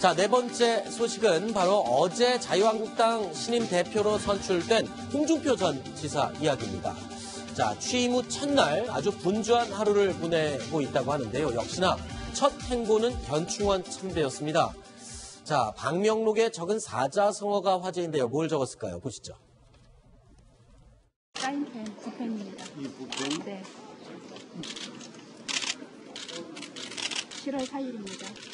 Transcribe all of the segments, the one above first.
자, 네 번째 소식은 바로 어제 자유한국당 신임 대표로 선출된 홍준표 전 지사 이야기입니다. 자, 취임 후 첫날 아주 분주한 하루를 보내고 있다고 하는데요. 역시나 첫 행보는 현충원 참배였습니다. 자, 방명록에 적은 사자성어가 화제인데요. 뭘 적었을까요? 보시죠. 사인펜, 붓펜입니다. 이 붓펜? 네. 7월 4일입니다.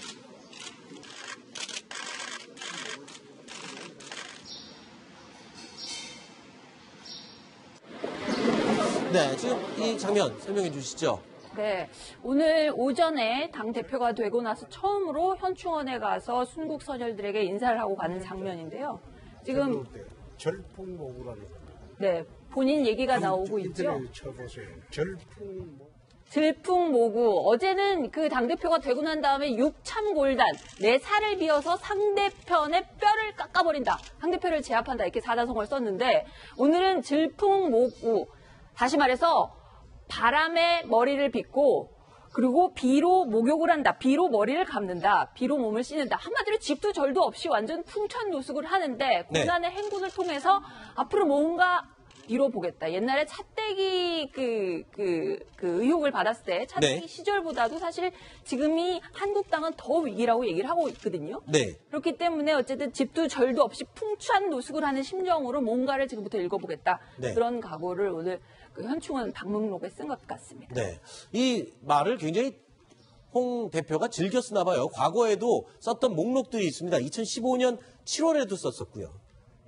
네, 지금 이 장면 설명해 주시죠. 네, 오늘 오전에 당대표가 되고 나서 처음으로 현충원에 가서 순국 선열들에게 인사를 하고 가는 장면인데요. 지금 절풍모구라는 네, 본인 얘기가 나오고 있죠. 인터넷 쳐보세요. 절풍모구. 들풍모구. 어제는 그 당대표가 되고 난 다음에 육참골단, 내 살을 비워서 상대편의 뼈를 깎아버린다. 상대표를 제압한다. 이렇게 사자성어를 썼는데 오늘은 들풍모구. 다시 말해서 바람에 머리를 빗고 그리고 비로 목욕을 한다. 비로 머리를 감는다. 비로 몸을 씻는다. 한마디로 집도 절도 없이 완전 풍천노숙을 하는데 고난의 행군을 통해서 앞으로 뭔가 이뤄보겠다. 옛날에 차떼기 그 의혹을 받았을 때 차떼기 시절보다도 사실 지금이 한국당은 더 위기라고 얘기를 하고 있거든요. 네. 그렇기 때문에 어쨌든 집도 절도 없이 풍천 노숙을 하는 심정으로 뭔가를 지금부터 읽어보겠다. 네. 그런 각오를 오늘 그 현충원 방문록에 쓴 것 같습니다. 네. 이 말을 굉장히 홍 대표가 즐겨 쓰나 봐요. 과거에도 썼던 목록들이 있습니다. 2015년 7월에도 썼었고요.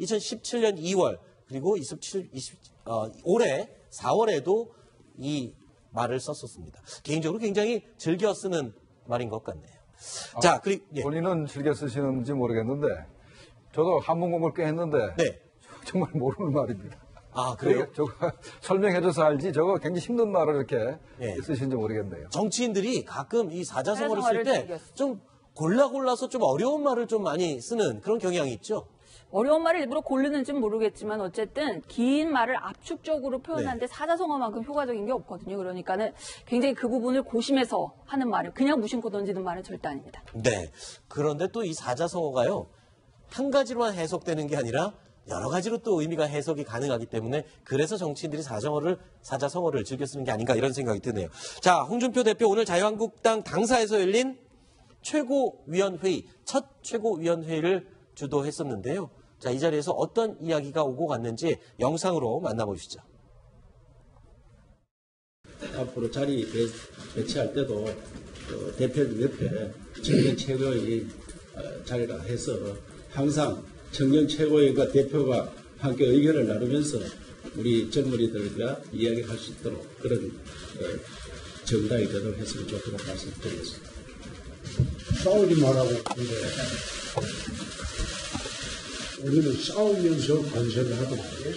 2017년 2월 그리고 올해 4월에도 이 말을 썼었습니다. 개인적으로 굉장히 즐겨 쓰는 말인 것 같네요. 자, 그리고 본인은 즐겨 쓰시는지 모르겠는데 저도 한문 공부를 꽤 했는데 네. 정말 모르는 말입니다. 아, 그래요? 저거 설명해줘서 알지 저거 굉장히 힘든 말을 이렇게 쓰시는지 모르겠네요. 정치인들이 가끔 이 사자성어를 쓸 때 좀 골라서 좀 어려운 말을 좀 많이 쓰는 그런 경향이 있죠. 어려운 말을 일부러 고르는지는 모르겠지만 어쨌든 긴 말을 압축적으로 표현하는데 사자성어만큼 효과적인 게 없거든요. 그러니까는 굉장히 그 부분을 고심해서 하는 말을 그냥 무심코 던지는 말은 절대 아닙니다. 네. 그런데 또 이 사자성어가요. 한 가지로만 해석되는 게 아니라 여러 가지로 또 의미가 해석이 가능하기 때문에 그래서 정치인들이 사자성어를 즐겨 쓰는 게 아닌가 이런 생각이 드네요. 자, 홍준표 대표 오늘 자유한국당 당사에서 열린 최고위원회의, 첫 최고위원회의를 주도했었는데요. 자, 이 자리에서 어떤 이야기가 오고 갔는지 영상으로 만나보시죠. 앞으로 자리 배치할 때도 대표님 옆에 청년 최고의 자리라 해서 항상 청년 최고위원과 대표가 함께 의견을 나누면서 우리 젊은이들과 이야기할 수 있도록 그런 정당이 되도록 했으면 좋도록 말씀드리겠습니다. 싸우지 말라고 근데 우리는 싸우면서 관세를 하더라고요.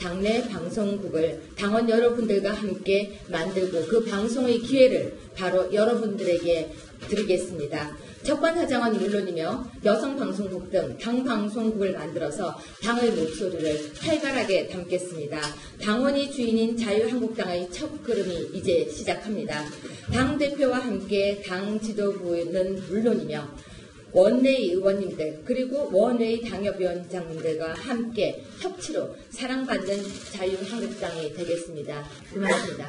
당내 방송국을 당원 여러분들과 함께 만들고 그 방송의 기회를 바로 여러분들에게 드리겠습니다. 적반하장은 물론이며 여성방송국 등 당 방송국을 만들어서 당의 목소리를 활발하게 담겠습니다. 당원이 주인인 자유한국당의 첫 걸음이 이제 시작합니다. 당대표와 함께 당 지도부는 물론이며 원내의 의원님들 그리고 원외의 당협위원장님들과 함께 협치로 사랑받는 자유한국당이 되겠습니다. 고맙습니다.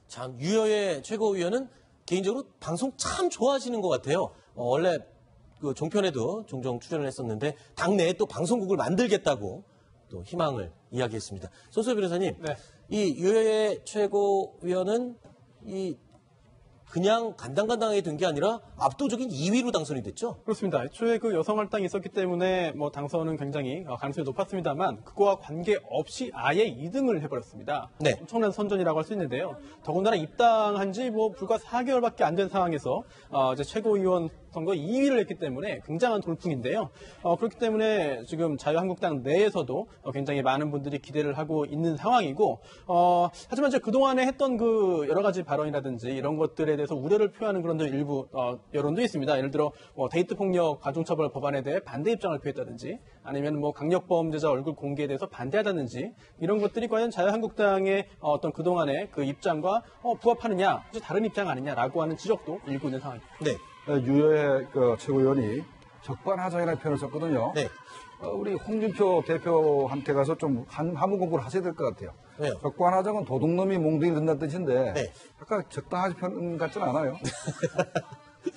참 유여의 최고위원은 개인적으로 방송 참 좋아하시는 것 같아요. 원래 그 종편에도 종종 출연을 했었는데 당내에 또 방송국을 만들겠다고 또 희망을 이야기했습니다. 손수호 변호사님, 네. 이 유여의 최고위원은 그냥 간당간당하게 된 게 아니라 압도적인 2위로 당선이 됐죠? 그렇습니다. 애초에 그 여성할당이 있었기 때문에 당선은 굉장히 가능성이 높았습니다만 그거와 관계없이 아예 2등을 해버렸습니다. 네. 엄청난 선전이라고 할 수 있는데요. 더군다나 입당한 지 불과 4개월밖에 안 된 상황에서 이제 최고위원 선거 2위를 했기 때문에 굉장한 돌풍인데요. 그렇기 때문에 지금 자유한국당 내에서도 굉장히 많은 분들이 기대를 하고 있는 상황이고, 하지만 이제 그동안에 했던 그 여러 가지 발언이라든지 이런 것들에 대해서 우려를 표하는 그런 일부 여론도 있습니다. 예를 들어 데이트 폭력 가중처벌 법안에 대해 반대 입장을 표했다든지, 아니면 뭐 강력범죄자 얼굴 공개에 대해서 반대하다든지, 이런 것들이 과연 자유한국당의 어떤 그동안의 그 입장과 부합하느냐, 다른 입장 아니냐라고 하는 지적도 일고 있는 상황입니다. 네. 유여의 그 최고위원이 적반하장이라는 표현을 썼거든요. 네. 우리 홍준표 대표한테 가서 좀 한문 공부를 하셔야 될 것 같아요. 왜요? 적반하장은 도둑놈이 몽둥이를 든다는 뜻인데 네. 약간 적당하지 편 같지는 않아요.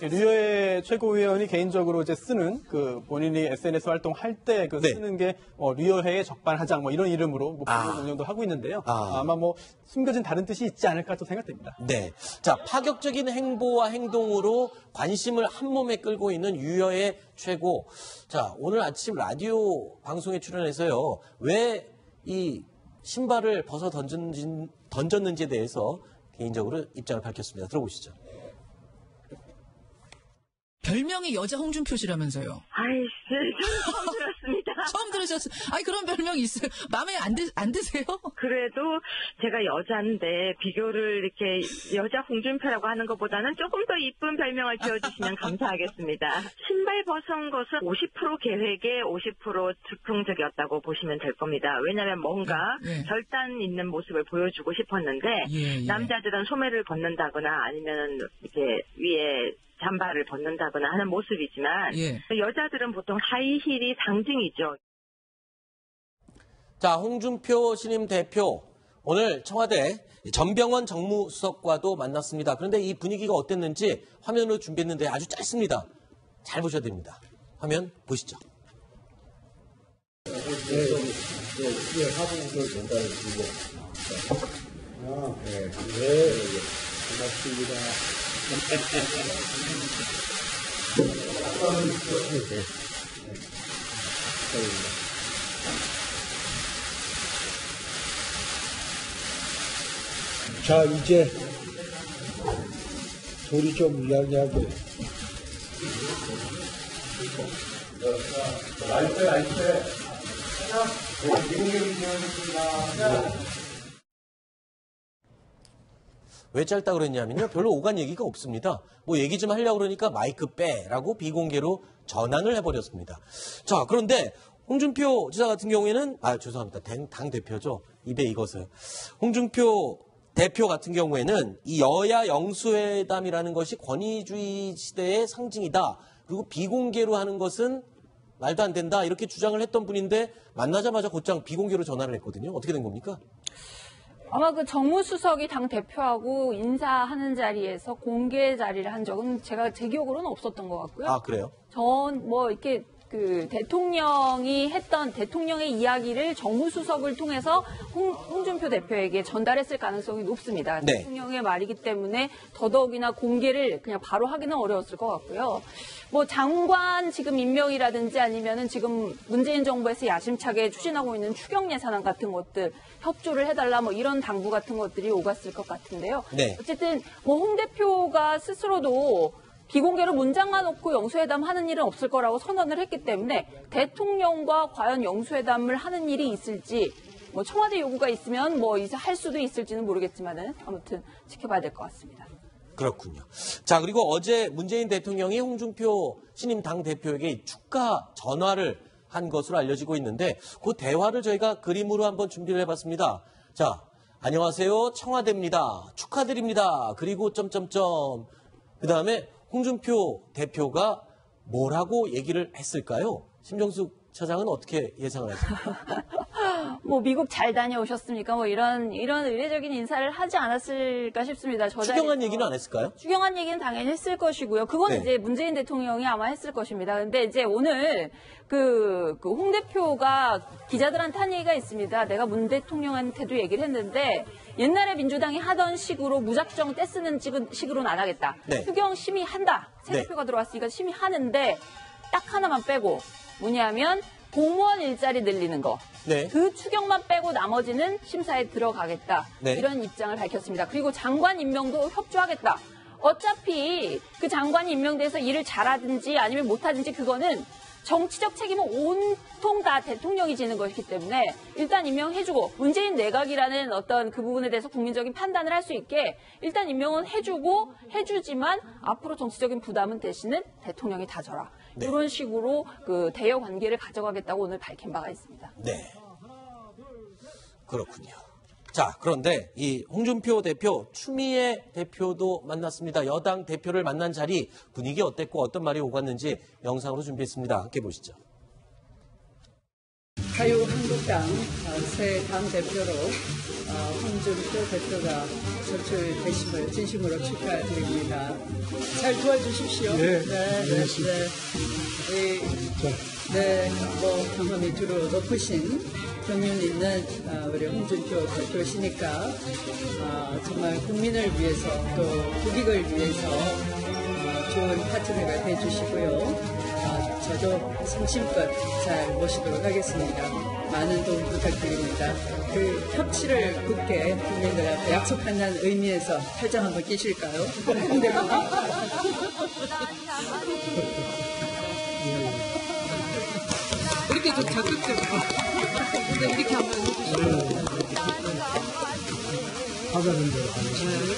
류여의 최고위원이 개인적으로 이제 쓰는 그 본인이 SNS 활동할 때 그 네. 쓰는 게 류여회의 적반하장 뭐 이런 이름으로 뭐 운영도 하고 있는데요. 아마 뭐 숨겨진 다른 뜻이 있지 않을까 또 생각됩니다. 네. 자, 파격적인 행보와 행동으로 관심을 한 몸에 끌고 있는 유여의 최고. 자, 오늘 아침 라디오 방송에 출연해서요. 왜 이 신발을 벗어 던졌는지에 대해서 개인적으로 입장을 밝혔습니다. 들어보시죠. 별명이 여자 홍준표 씨라면서요. 아이씨, 처음 들었습니다. 처음 들으셨어요. 아니, 그런 별명이 있어요. 마음에 안 드세요? 그래도 제가 여자인데 비교를 이렇게 여자 홍준표라고 하는 것보다는 조금 더 이쁜 별명을 지어주시면 감사하겠습니다. 신발 벗은 것은 50% 계획에 50% 즉흥적이었다고 보시면 될 겁니다. 왜냐하면 뭔가 결단 있는 모습을 보여주고 싶었는데 남자들은 소매를 벗는다거나 아니면 이렇게 위에 잠바를 벗는다거나 하는 모습이지만 여자들은 보통 하이힐이 상징이죠. 자, 홍준표 신임 대표 오늘 청와대 전병헌 정무수석과도 만났습니다. 그런데 이 분위기가 어땠는지 화면으로 준비했는데 아주 짧습니다. 잘 보셔야 됩니다. 화면 보시죠. 고맙습니다. 자, 이제 둘이 좀 이야기하게. 왜 짧다 그랬냐면요. 별로 오간 얘기가 없습니다. 뭐 얘기 좀 하려고 그러니까 마이크 빼라고 비공개로 전환을 해버렸습니다. 자, 그런데 홍준표 지사 같은 경우에는, 죄송합니다. 당 대표죠. 입에 익어서요. 홍준표 대표 같은 경우에는 이 여야 영수회담이라는 것이 권위주의 시대의 상징이다. 그리고 비공개로 하는 것은 말도 안 된다. 이렇게 주장을 했던 분인데 만나자마자 곧장 비공개로 전화를 했거든요. 어떻게 된 겁니까? 아마 그 정무수석이 당 대표하고 인사하는 자리에서 공개 자리를 한 적은 제 기억으로는 없었던 것 같고요. 아, 그래요? 전 뭐 이렇게 그 대통령이 했던 대통령의 이야기를 정무수석을 통해서 홍준표 대표에게 전달했을 가능성이 높습니다. 네. 대통령의 말이기 때문에 더더욱이나 공개를 그냥 바로 하기는 어려웠을 것 같고요. 뭐 장관 지금 임명이라든지 아니면은 지금 문재인 정부에서 야심차게 추진하고 있는 추경 예산안 같은 것들 협조를 해달라 뭐 이런 당부 같은 것들이 오갔을 것 같은데요. 네. 어쨌든 뭐 홍 대표가 스스로도 비공개로 문장만 놓고 영수회담 하는 일은 없을 거라고 선언을 했기 때문에 대통령과 과연 영수회담을 하는 일이 있을지 뭐 청와대 요구가 있으면 뭐 이제 할 수도 있을지는 모르겠지만은 아무튼 지켜봐야 될 것 같습니다. 그렇군요. 자, 그리고 어제 문재인 대통령이 홍준표 신임 당대표에게 축하 전화를 한 것으로 알려지고 있는데 그 대화를 저희가 그림으로 한번 준비를 해봤습니다. 자, 안녕하세요. 청와대입니다. 축하드립니다. 그리고 점점점. 그 다음에 홍준표 대표가 뭐라고 얘기를 했을까요? 심정숙 차장은 어떻게 예상을 하십니까? 뭐 미국 잘 다녀오셨습니까? 뭐 이런 의례적인 인사를 하지 않았을까 싶습니다. 추경안 얘기는 안 했을까요? 추경안 얘기는 당연히 했을 것이고요. 그건 네. 이제 문재인 대통령이 아마 했을 것입니다. 근데 이제 오늘 그 홍 대표가 기자들한테 한 얘기가 있습니다. 내가 문 대통령한테도 얘기를 했는데 옛날에 민주당이 하던 식으로 무작정 떼쓰는 식으로는 안 하겠다. 네. 추경 심의한다. 새 네. 대표가 들어왔으니까 심의하는데 딱 하나만 빼고 뭐냐면 공무원 일자리 늘리는 거. 네. 그 추경만 빼고 나머지는 심사에 들어가겠다. 네. 이런 입장을 밝혔습니다. 그리고 장관 임명도 협조하겠다. 어차피 그 장관이 임명돼서 일을 잘하든지 아니면 못하든지 그거는 정치적 책임은 온통 다 대통령이 지는 것이기 때문에 일단 임명해주고 문재인 내각이라는 어떤 그 부분에 대해서 국민적인 판단을 할 수 있게 일단 임명은 해주지만 앞으로 정치적인 부담은 대신은 대통령이 다져라. 네. 이런 식으로 그 대여 관계를 가져가겠다고 오늘 밝힌 바가 있습니다. 네. 그렇군요. 자, 그런데 이 홍준표 대표, 추미애 대표도 만났습니다. 여당 대표를 만난 자리 분위기 어땠고 어떤 말이 오갔는지 영상으로 준비했습니다. 함께 보시죠. 자유한국당 새 당대표로 홍준표 대표가 선출되심을 진심으로 축하드립니다. 잘 도와주십시오. 네, 경험이 주로 높으신 경륜 있는 우리 홍준표 대표시니까 정말 국민을 위해서 또 국익을 위해서 좋은 파트너가 돼주시고요. 저도 성심껏 잘 모시도록 하겠습니다. 많은 도움 부탁드립니다. 그 협치를 굳게 국민들 앞에 약속한다는 의미에서 팔짱 한번 끼실까요? 이렇게 좀 적극적으로 이렇게 한번 해주시면 하자는 대로 하겠습니다.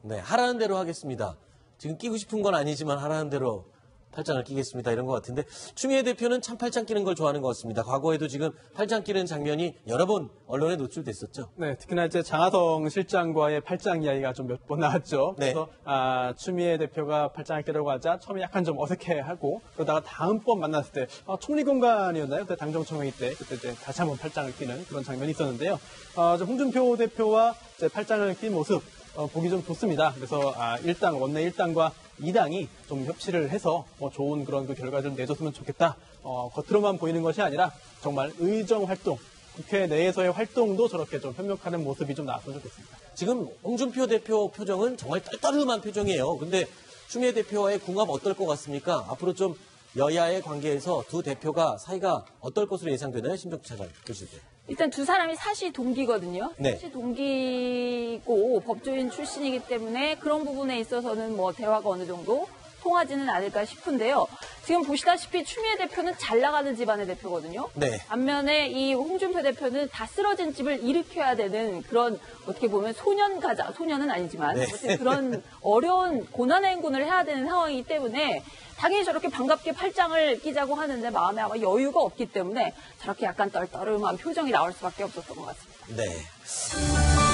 네, 하라는 대로 하겠습니다. 지금 끼고 싶은 건 아니지만 하라는 대로 팔짱을 끼겠습니다. 이런 것 같은데 추미애 대표는 참 팔짱 끼는 걸 좋아하는 것 같습니다. 과거에도 지금 팔짱 끼는 장면이 여러 번 언론에 노출됐었죠. 네, 특히나 이제 장하성 실장과의 팔짱 이야기가 좀 몇 번 나왔죠. 네. 그래서 추미애 대표가 팔짱을 끼려고 하자 처음에 약간 좀 어색해하고 그러다가 다음번 만났을 때 총리 공간이었나요? 그때 당정청회 때 그때 이제 다시 한번 팔짱을 끼는 그런 장면이 있었는데요. 홍준표 대표와 이제 팔짱을 낀 모습 보기 좀 좋습니다. 그래서 원내 1당과 2당이 좀 협치를 해서 좋은 그런 그 결과를 내줬으면 좋겠다. 겉으로만 보이는 것이 아니라 정말 의정 활동, 국회 내에서의 활동도 저렇게 좀 협력하는 모습이 좀 나왔으면 좋겠습니다. 지금 홍준표 대표 표정은 정말 떨떠름한 표정이에요. 근데 추미애 대표와의 궁합 어떨 것 같습니까? 앞으로 좀 여야의 관계에서 두 대표가 사이가 어떨 것으로 예상되나요? 심정부 차관 보실 때. 일단 두 사람이 사시 동기거든요. 네. 사시 동기고 법조인 출신이기 때문에 그런 부분에 있어서는 뭐 대화가 어느 정도 통하지는 않을까 싶은데요. 지금 보시다시피 추미애 대표는 잘 나가는 집안의 대표거든요. 네. 반면에 이 홍준표 대표는 다 쓰러진 집을 일으켜야 되는 그런 어떻게 보면 소년은 아니지만 네. 어쨌든 그런 어려운 고난의 행군을 해야 되는 상황이기 때문에 당연히 저렇게 반갑게 팔짱을 끼자고 하는데 마음에 아마 여유가 없기 때문에 저렇게 약간 떨떠름한 표정이 나올 수밖에 없었던 것 같습니다. 네.